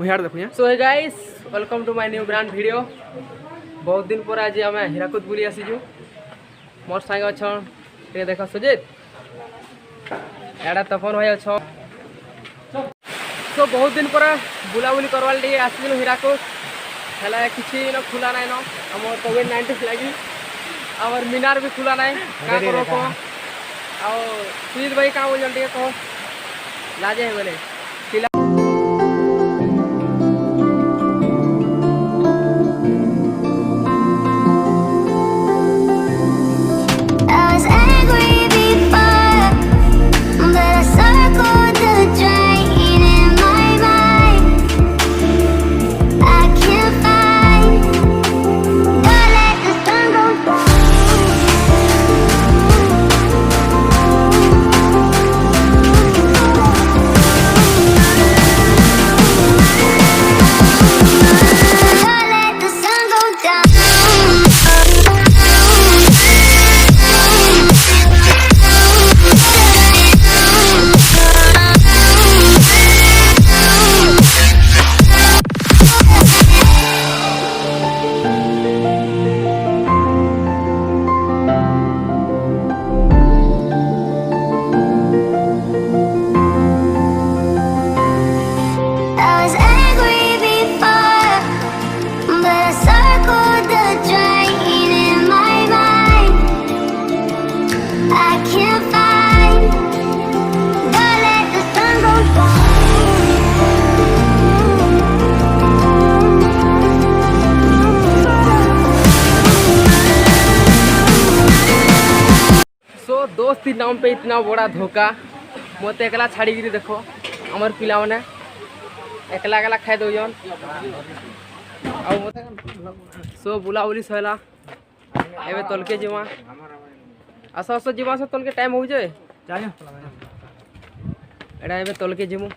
मुझे देखो। So hey guys, welcome to my new brand video. बहुत दिन पर आज आम हीराकुद बुली आसीचु। मोर सांग अच्छन ये देख सुजित, एडा तपन भाई अच्छ। सो बहुत दिन पर बुलाबुली करवार लिए आसीलु हीराकुद। हेला किसी न खुला नाइन आम कोविड-19 लगी आम मीनार भी खुला नाइन क्या करो कह। आ सुजित भाई क्या बोल कह लाजे है बोले दोस्ती नाम पे इतना बड़ा धोखा। मत एकला छाड़ी देखो आमर पिला मैंने एकला एकला खाई दौन। सो बुलाबुली सहला एवं तलके जीवा आस आस जीवा सब तलके टाइम हो जाए एटा एवं तलके जीमु।